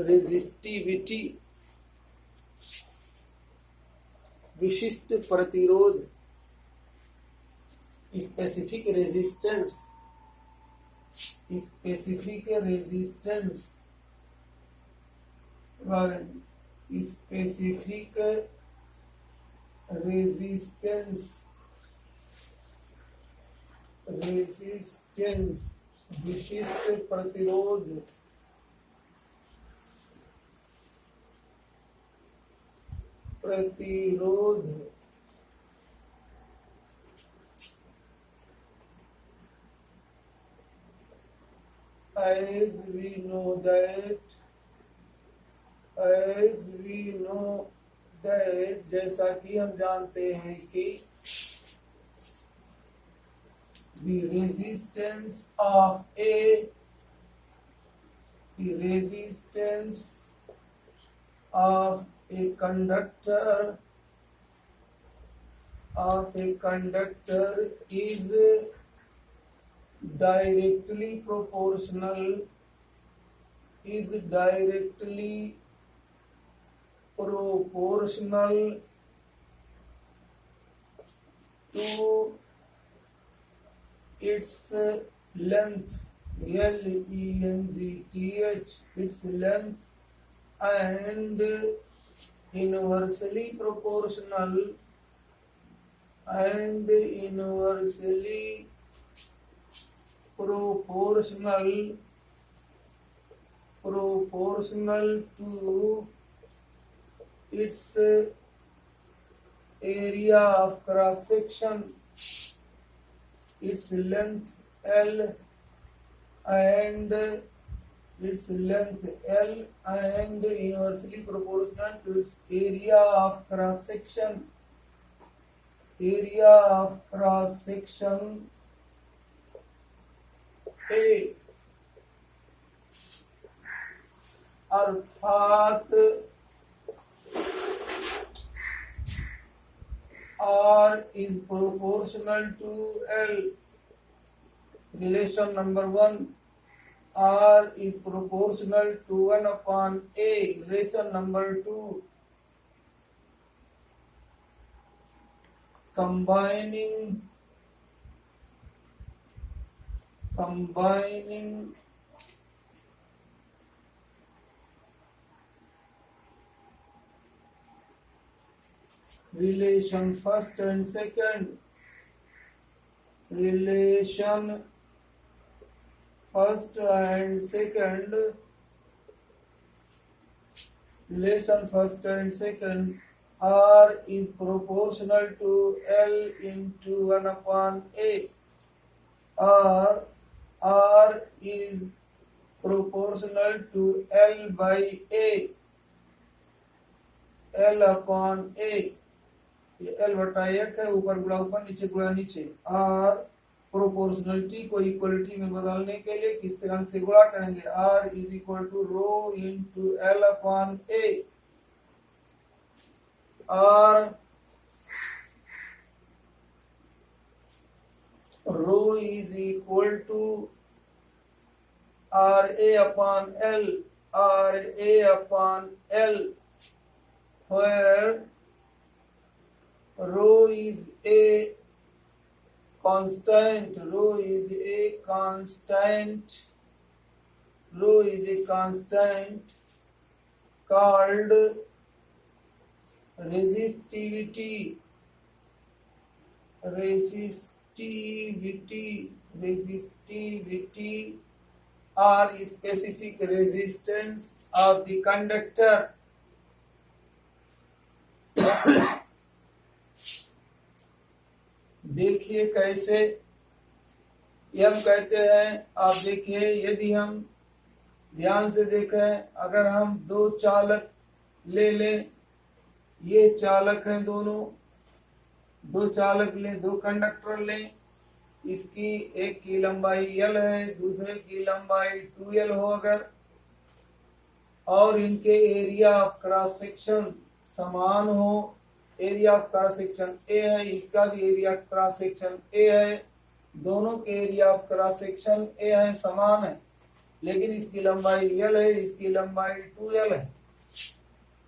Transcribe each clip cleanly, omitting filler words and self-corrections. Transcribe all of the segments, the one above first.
Resistivity विशिष्ट प्रतिरोध, specific resistance, specific resistance, specific resistance, resistance विशिष्ट प्रतिरोध, प्रतिरोध as we know that जैसा कि हम जानते हैं कि the resistance of a conductor is directly proportional to its length, length, its length, and inversely proportional to its area of cross section, its length L and inversely proportional to its area of cross section, A, अर्थात R is proportional to L. Relation number 1, R is proportional to 1 upon A. Relation number 2, combining relation first and second, R is proportional to L into 1 upon A. R is proportional to L by A, L upon A. ये L बटा 1 है, ऊपर गुणा ऊपर नीचे गुणा नीचे। R proportionality को इक्वलिटी में बदलने के लिए किस तरह से गुणा करेंगे? R is equal to rho into L upon A। R rho is equal to RA upon L, where rho is a constant, called resistivity. Or specific resistance of the conductor. देखिए कैसे हम कहते हैं, आप देखिए यदि हम ध्यान से देखें, अगर हम दो चालक ले लें, ये चालक हैं दोनों, दो चालक लें, दो कंडक्टर लें, इसकी एक की लंबाई L है, दूसरे की लंबाई 2L हो अगर, और इनके एरिया ऑफ क्रॉस सेक्शन समान हो, area of cross section A है, इसका भी एरिया क्रॉस सेक्शन A है, दोनों के area of cross section A है, समान है, लेकिन इसकी लंबाई l है, इसकी लंबाई 2l है।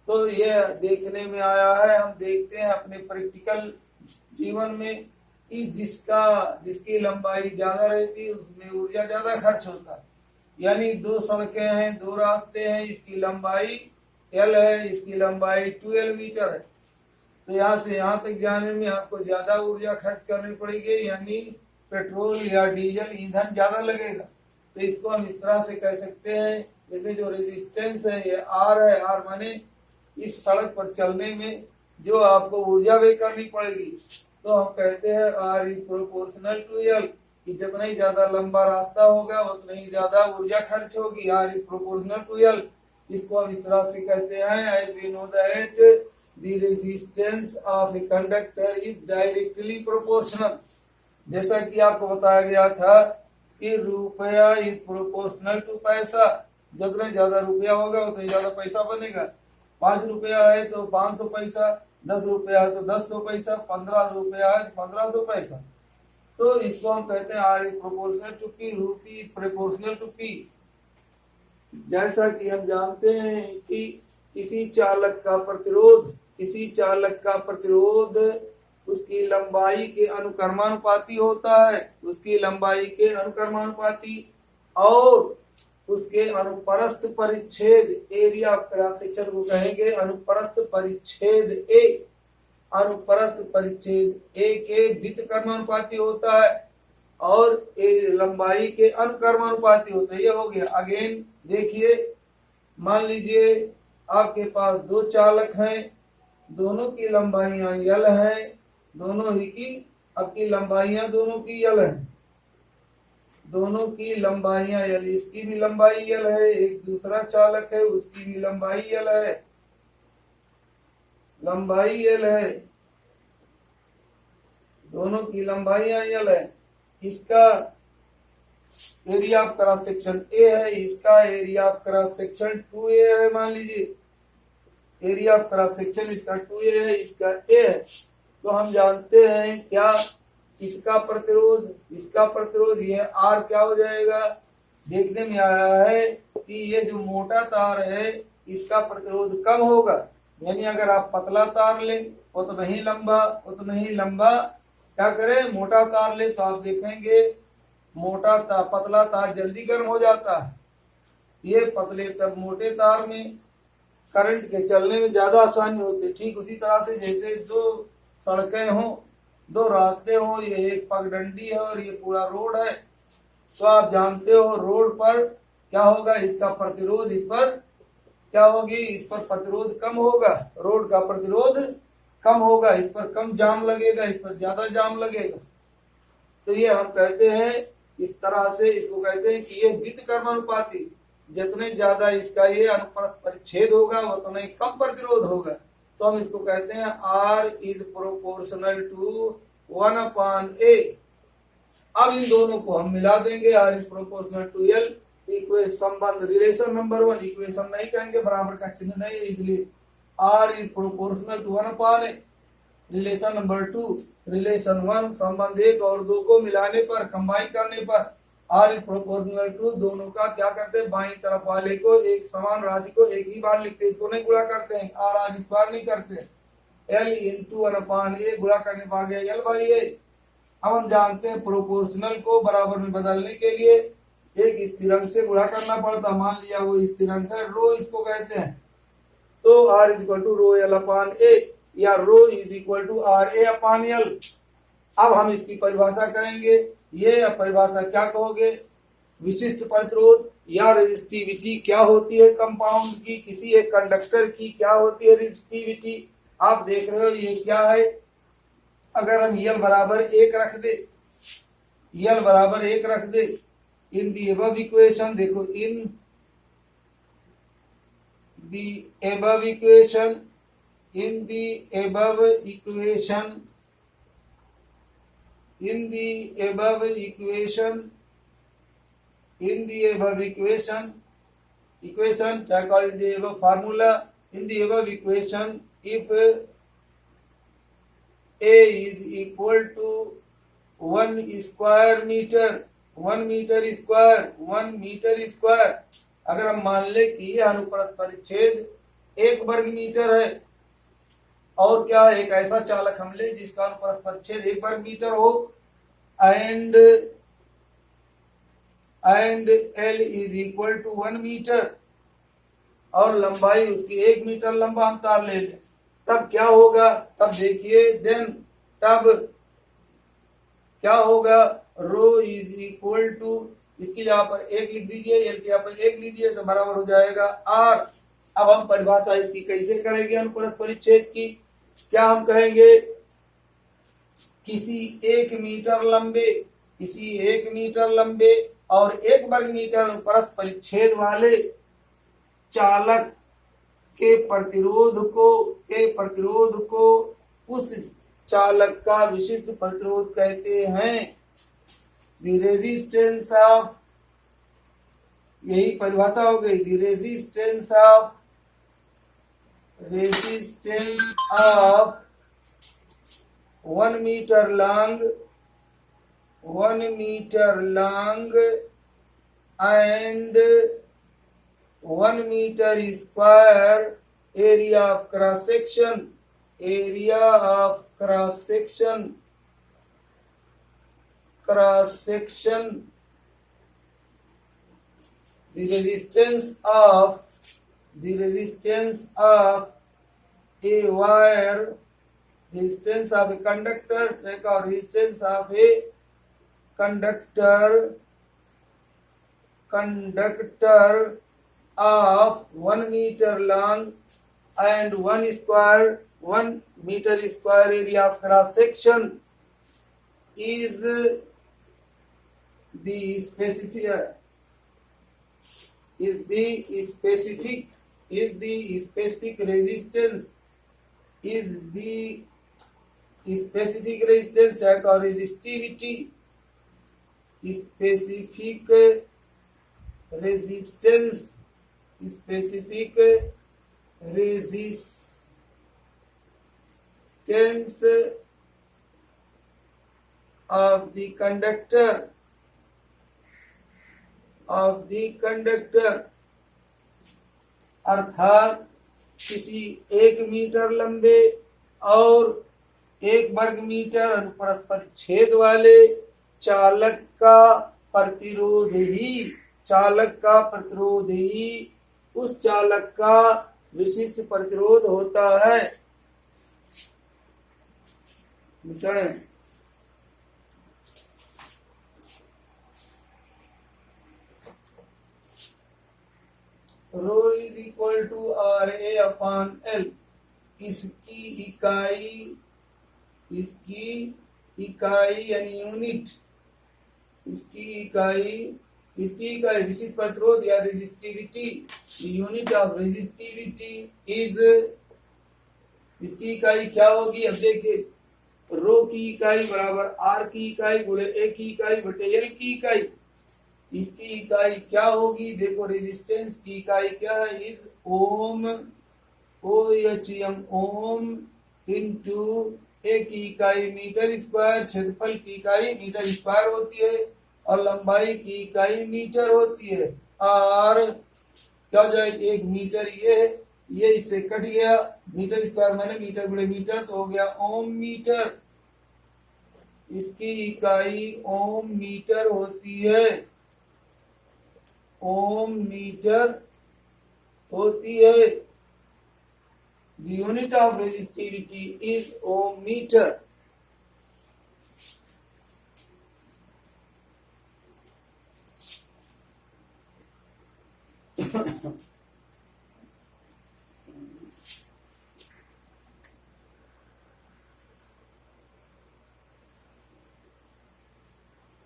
तो ये देखने में आया है, हम देखते हैं अपने प्रैक्टिकल जीवन में कि जिसकी लंबाई ज्यादा रहती है उसमें ऊर्जा ज्यादा खर्च होता है। यानी दो सड़कें हैं, दो रास्ते हैं, इसकी लंबाई l है, इसकी लंबाई 2l मीटर है। तो यहाँ से यहाँ तक जाने में आपको ज्यादा ऊर्जा खर्च करनी पड़ेगी, यानी पेट्रोल या डीजल ईंधन ज्यादा लगेगा। तो इसको हम इस तरह से कह सकते हैं, इसमें जो रेजिस्टेंस है ये R है। R माने इस सड़क पर चलने में जो आपको ऊर्जा व्यय करनी पड़ेगी, तो हम कहते हैं R is proportional to L, कि जितना ही ज्यादा लंबा रास्ता होगा उतना ही ज्यादा ऊर्जा खर्च होगी। R is proportional to L। इसको हम इस तरह से कहते हैं, as we know that the resistance of a conductor is directly proportional. जैसा कि आपको बताया गया था कि रुपया इज प्रोपोर्शनल टू पैसा, जितना ज्यादा रुपया होगा उतना ज्यादा पैसा बनेगा। 5 रुपया है तो 500 पैसा, 10 रुपया है तो 10 पैसा, 15 रुपया है तो 1500 पैसा। तो इसको हम कहते हैं R is proportional to P, रूपी इज प्रोपोर्शनल टू पी। जैसा कि हम जानते हैं कि किसी चालक का प्रतिरोध उसकी लंबाई के अनुक्रमानुपाती होता है, उसकी लंबाई के अनुक्रमानुपाती, और उसके अनुप्रस्थ परिच्छेद एरिया ऑफ क्रॉस सेक्शन को कहेंगे अनुप्रस्थ परिच्छेद ए। अनुप्रस्थ परिच्छेद ए के वित्त कर्मानुपाती होता है और ए लंबाई के अनुक्रमानुपाती होता है। ये हो गया। अगेन देखिए, मान लीजिए आपके पास दो चालक हैं, दोनों की लंबाइयां यल है, दोनों ही की आपकी लंबाइयां दोनों की यल है, दोनों की लंबाइयां यल, इसकी भी लंबाई यल है, एक दूसरा चालक है उसकी भी लंबाई यल है, लंबाई यल है, दोनों की लंबाइयां यल है। इसका area of cross section A है, इसका area of cross section 2a है। मान लीजिए एरिया ऑफ क्रॉस सेक्शन इसका 2a है, इसका a है। तो हम जानते हैं क्या, इसका प्रतिरोध ये R क्या हो जाएगा। देखने में आया है कि ये जो मोटा तार है इसका प्रतिरोध कम होगा, यानी अगर आप पतला तार लें उतना ही लंबा क्या करें, मोटा तार ले, तो आप देखेंगे पतला तार जल्दी गर्म हो जाता है। ये पतले तब मोटे तार में करंट के चलने में ज्यादा आसानी होती है। ठीक उसी तरह से जैसे दो सड़कें हों, दो रास्ते हों, ये एक पगडंडी है और ये पूरा रोड है, तो आप जानते हो रोड पर क्या होगा, इसका प्रतिरोध इस पर क्या होगी, इस पर प्रतिरोध कम होगा, रोड का प्रतिरोध कम होगा, इस पर कम जाम लगेगा, इस पर ज्यादा जाम लगेगा। तो ये हम कहते हैं इस तरह से, इसको कहते हैं कि ये वित्त कर्मानुपाती, जितने ज्यादा इसका ये अनुप्रस्थ परिच्छेद होगा उतना ही कम प्रतिरोध होगा। तो हम इसको कहते हैं R is proportional to 1/A। अब इन दोनों को हम मिला देंगे, R is proportional to L। Equation संबंध रिलेशन नंबर 1, इक्वेशन नहीं कहेंगे, बराबर का चिन्ह नहीं है, इसलिए R is proportional to 1/A। Relation number 2, relation 1 संबंध 1 और 2 को मिलाने पर, कंबाइन करने पर R इज प्रोपोर्शनल टू, दोनों का क्या करते हैं, बाईं तरफ वाले को एक समान राशि को एक ही बार लिखते हैं, इसको नहीं गुणा करते हैं, R इस बार नहीं करते। L इंटू 1/A गुणा करने पर आ गया L बाई A। अब हम जानते हैं प्रोपोर्शनल को बराबर में बदलने के लिए एक स्थिरांक से गुणा करना पड़ता। मान लिया वो स्थिरांक है रो, इसको कहते हैं, तो R is equal to rho L upon A या rho is equal to RA upon L। अब हम इसकी परिभाषा करेंगे। ये परिभाषा क्या कहोगे, विशिष्ट प्रतिरोध या रेजिस्टिविटी क्या होती है कंपाउंड की, किसी एक कंडक्टर की क्या होती है रेजिस्टिविटी। आप देख रहे हो ये क्या है, अगर हम L बराबर 1 रख दे इन दी एबव इक्वेशन, देखो इन दी एबव इक्वेशन क्या call in the above formula, in the above equation if A is equal to 1 square meter, 1 meter square. अगर हम मान ले कि यह अनुप्रस्थ परिच्छेद 1 वर्ग मीटर है, और क्या एक ऐसा चालक हम ले जिसका अनुप्रस्थ परिच्छेद 1 वर्ग मीटर हो, and L is equal to 1 meter, और लंबाई उसकी 1 मीटर लंबा हम तार ले लें, तब क्या होगा? तब देखिए देन तब क्या होगा? रो इज इक्वल टू, इसकी जगह पर 1 लिख दीजिए, एल की जगह पर 1 लीजिए, तो बराबर हो जाएगा आर। अब हम परिभाषा इसकी कैसे करेंगे अनुप्रस्थ परिच्छेद की? क्या हम कहेंगे? किसी 1 मीटर लंबे और 1 वर्ग मीटर अनुप्रस्थ परिच्छेद वाले चालक के प्रतिरोध को उस चालक का विशिष्ट प्रतिरोध कहते हैं। द रेजिस्टेंस ऑफ, यही परिभाषा हो गई, the resistance of 1 meter long and 1 meter square area of cross section. The resistance of a wire, resistance of a conductor, take our resistance of a conductor of 1 meter long and 1 meter square area of cross section is the specific resistance, check or resistivity, specific resistance of the conductor अर्थात किसी 1 metre लंबे और 1 वर्ग metre अनुप्रस्थ परिच्छेद वाले चालक का प्रतिरोध ही उस चालक का विशिष्ट प्रतिरोध होता है। Rho is equal to R A upon L. इसकी इकाई यानी यूनिट, इसकी इकाई विशिष्ट प्रतिरोध या resistivity, unit of resistivity is, इसकी इकाई क्या होगी? अब देखिए, रो की इकाई बराबर आर की इकाई गुणे ए की इकाई बटे एल की इकाई। इसकी इकाई क्या होगी? देखो, रेजिस्टेंस की इकाई क्या है? Is ohm, OHM, ohm into A की इकाई मीटर स्क्वायर, क्षेत्रफल की इकाई मीटर स्क्वायर होती है और लंबाई की इकाई मीटर होती है। और क्या हो जाएगा? 1 मीटर ये इससे कट गया, मीटर स्क्वायर मैंने मीटर गुणे मीटर, तो हो गया ओम मीटर। इसकी इकाई ओम मीटर होती है, ओम मीटर होती है। The unit of resistivity is ohm meter.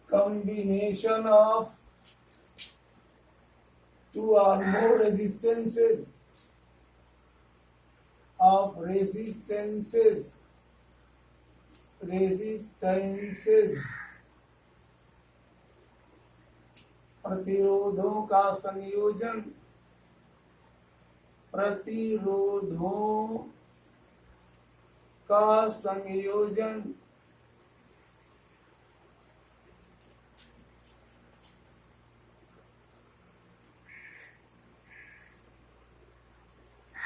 Combination of two or more resistances प्रतिरोधों का संयोजन,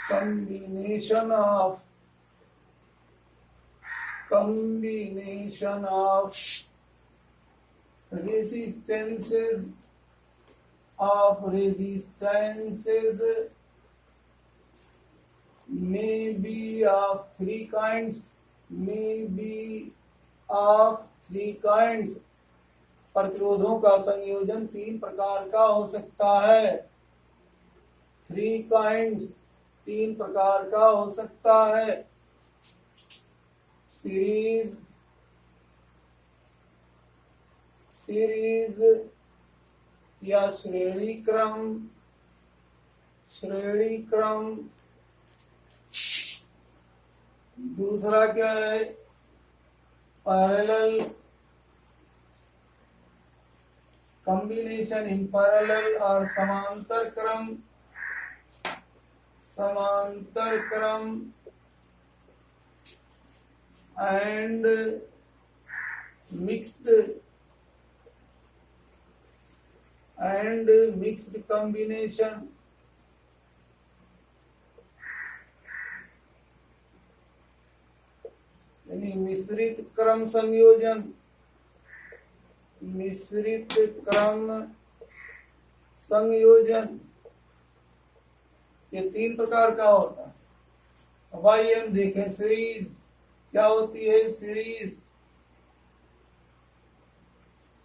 combination of resistances may be of three kinds. प्रतिरोधों का संयोजन 3 प्रकार का हो सकता है। 3 kinds 3 प्रकार का हो सकता है। सीरीज या श्रेणी क्रम। दूसरा क्या है? पैरेलल, कॉम्बिनेशन इन पैरेलल और समांतर क्रम एंड मिक्स्ड कॉम्बिनेशन। यानी मिश्रित क्रम संयोजन ये 3 प्रकार का होता है। अब आइए हम देखें सीरीज क्या होती है। सीरीज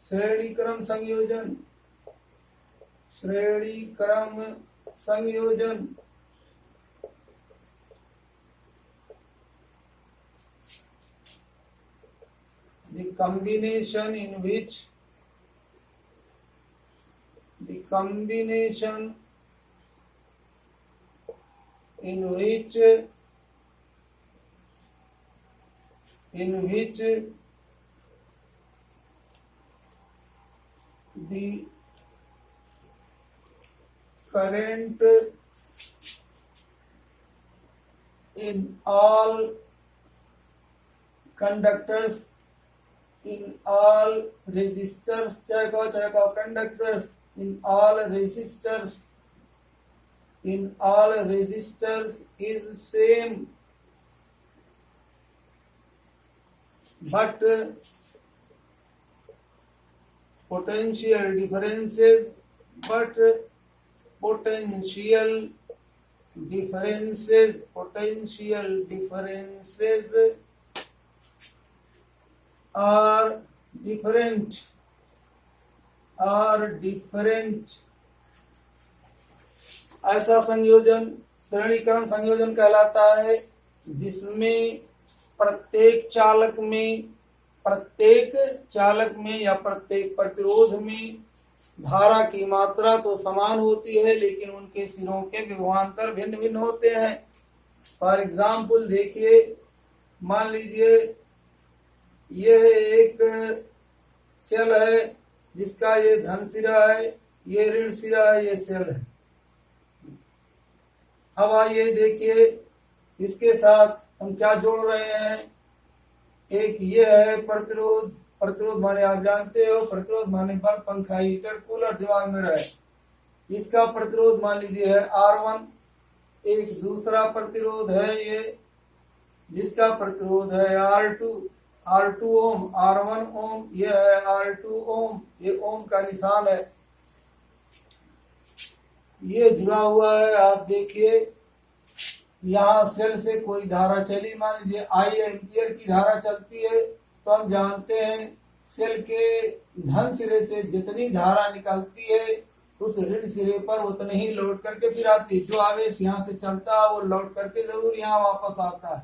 श्रेणी क्रम संयोजन the combination in which the current in all conductors in all resistors conductors in all resistors is same, but potential differences are different ऐसा संयोजन श्रेणी क्रम संयोजन कहलाता है जिसमें प्रत्येक चालक में या प्रत्येक प्रतिरोध में धारा की मात्रा तो समान होती है, लेकिन उनके सिरों के विभवांतर भिन्न भिन्न होते हैं। फॉर एग्जाम्पल देखिए, मान लीजिए यह एक सेल है जिसका ये धन सिरा है, ये ऋण सिरा है, ये सेल है। अब आइए देखिए इसके साथ हम क्या जोड़ रहे हैं। एक ये है प्रतिरोध माने आप जानते हो, प्रतिरोध माने बल्ब, पंखा, हीटर, कूलर दिमाग में रहे। इसका प्रतिरोध मान लीजिए है R1। एक दूसरा प्रतिरोध है ये जिसका प्रतिरोध है R2 ओम, R1 ओम, ये है R2 ओम, ये ओम का निशान है, ये जुड़ा हुआ है। आप देखिए यहाँ सेल से कोई धारा चली, मान लीजिए I एम्पियर की धारा चलती है, तो हम जानते हैं सेल के धन सिरे से जितनी धारा निकलती है उस ऋण सिरे पर उतने ही लौट करके फिर आती है। जो आवेश यहाँ से चलता है वो लौट करके जरूर यहाँ वापस आता है।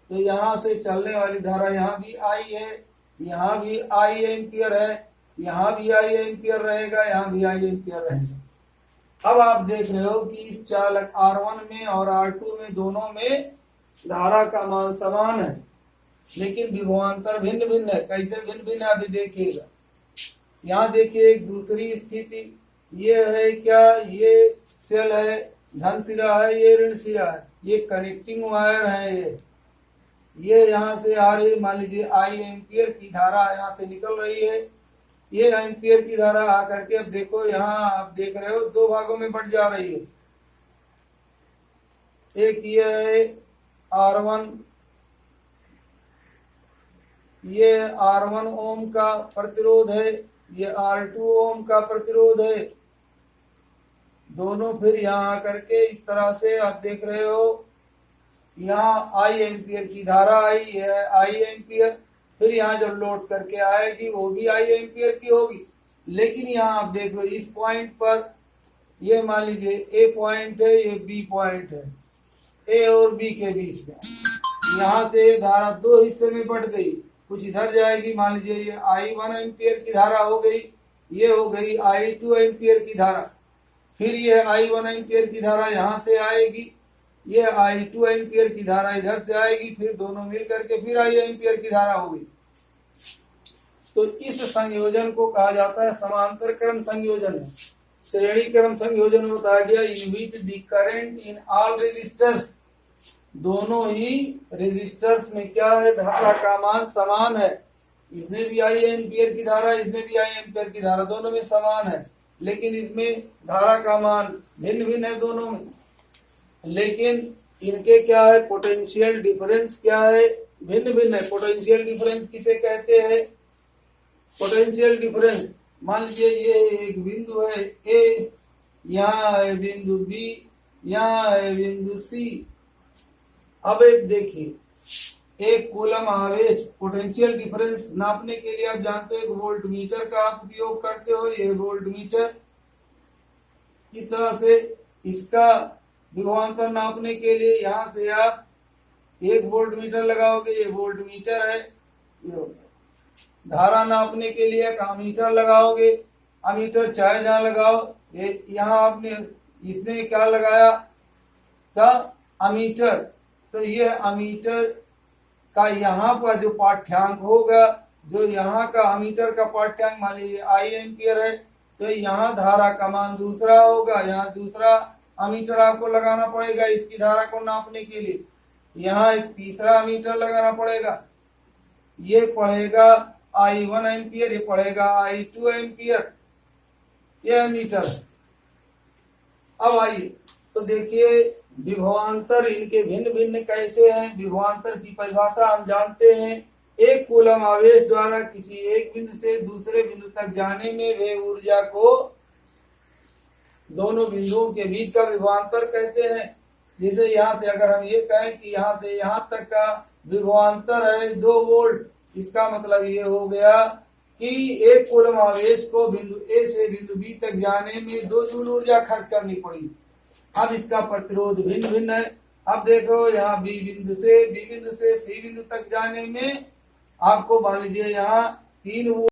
तो यहाँ से चलने वाली धारा यहाँ भी I है, यहाँ भी I एम्पियर है, यहाँ भी I एम्पियर रहेगा, यहाँ भी I एम्पियर रहेगा। अब आप देख रहे हो कि इस चालक R1 में और R2 में दोनों में धारा का मान समान है, लेकिन विभवांतर भिन्न भिन्न है। कैसे भिन्न भिन्न है अभी देखिएगा। यहाँ देखिए एक दूसरी स्थिति, ये है क्या, ये सेल है, धन सिरा है, ये ऋण सिरा है, ये कनेक्टिंग वायर है। ये यहाँ से आ रही, मान लीजिए I एम्पियर की धारा यहाँ से निकल रही है, ये एम्पियर की धारा आकर के अब देखो यहाँ आप देख रहे हो दो भागों में बट जा रही है। एक ये है R1, ये R1 ओम का प्रतिरोध है, ये R2 ओम का प्रतिरोध है। दोनों फिर यहाँ आकर के इस तरह से आप देख रहे हो, यहाँ आई एम्पियर की धारा आई है, आई एम्पियर, फिर यहाँ जब लोड करके आएगी वो भी आई एम्पियर की होगी। लेकिन यहाँ आप देख लो इस पॉइंट पर, ये मान लीजिए ए पॉइंट है, ये बी पॉइंट है, ए और बी के बीच में यहाँ से धारा दो हिस्से में बढ़ गई, कुछ इधर जाएगी, मान लीजिए ये I1 एम्पियर की धारा हो गई, ये हो गई I2 एम्पियर की धारा, फिर ये I1 एम्पियर की धारा यहाँ से आएगी, ये I2 एम्पियर की धारा इधर से आएगी, फिर दोनों मिल करके फिर I एम्पियर की धारा होगी। तो इस संयोजन को कहा जाता है समांतर क्रम संयोजन। श्रेणी क्रम संयोजन में बताया गया in which the current in all resistors, दोनों ही रेजिस्टर्स में क्या है, धारा का मान समान है। इसमें भी आई एम्पियर की धारा, इसमें भी आई एम्पियर की धारा, दोनों में समान है, लेकिन इसमें धारा का मान भिन्न भिन्न है दोनों में। लेकिन इनके क्या है, पोटेंशियल डिफरेंस क्या है, भिन्न भिन्न है। पोटेंशियल डिफरेंस किसे कहते हैं, पोटेंशियल डिफरेंस, मान लीजिए ये एक बिंदु है ए, यहाँ है बिंदु बी, यहाँ है बिंदु सी। अब एक देखिए, एक कूलम आवेश, पोटेंशियल डिफरेंस नापने के लिए आप जानते हो एक वोल्ट मीटर का आप उपयोग करते हो, ये वोल्ट मीटर। इस तरह से इसका विभवांतर नापने के लिए यहाँ से आप एक वोल्ट मीटर लगाओगे, ये वोल्ट मीटर है। धारा नापने के लिए एक अमीटर लगाओगे, अमीटर चाहे जहां लगाओ, ये यहाँ आपने इसने क्या लगाया, क्या अमीटर, तो ये अमीटर का यहाँ पर जो पाठ्यांक होगा, जो यहाँ का अमीटर का पाठ्यांक मान लीजिए आई एम्पियर है, तो यहाँ धारा का मान दूसरा होगा, यहाँ दूसरा अमीटर आपको लगाना पड़ेगा इसकी धारा को नापने के लिए। यहाँ एक तीसरा अमीटर लगाना पड़ेगा, ये पड़ेगा I1 एम्पियर, ये पड़ेगा I2 एम्पियर, ये अमीटर। अब आइए तो देखिए विभवांतर इनके भिन्न भिन्न कैसे हैं। विभवांतर की परिभाषा हम जानते हैं, एक कूलम आवेश द्वारा किसी एक बिंदु से दूसरे बिंदु तक जाने में वे ऊर्जा को दोनों बिंदुओं के बीच का विभवांतर कहते हैं। जैसे यहाँ से अगर हम ये कहें कि यहाँ से यहाँ तक का विभवांतर है 2 वोल्ट, इसका मतलब ये हो गया कि एक कूलम आवेश को बिंदु ए से बिंदु बी तक जाने में 2 जूल ऊर्जा खर्च करनी पड़ी। अब इसका प्रतिरोध भिन्न भिन्न है। अब देखो यहाँ बी बिंदु से सी बिंदु तक जाने में आपको मान लीजिए यहाँ 3 वोल्ट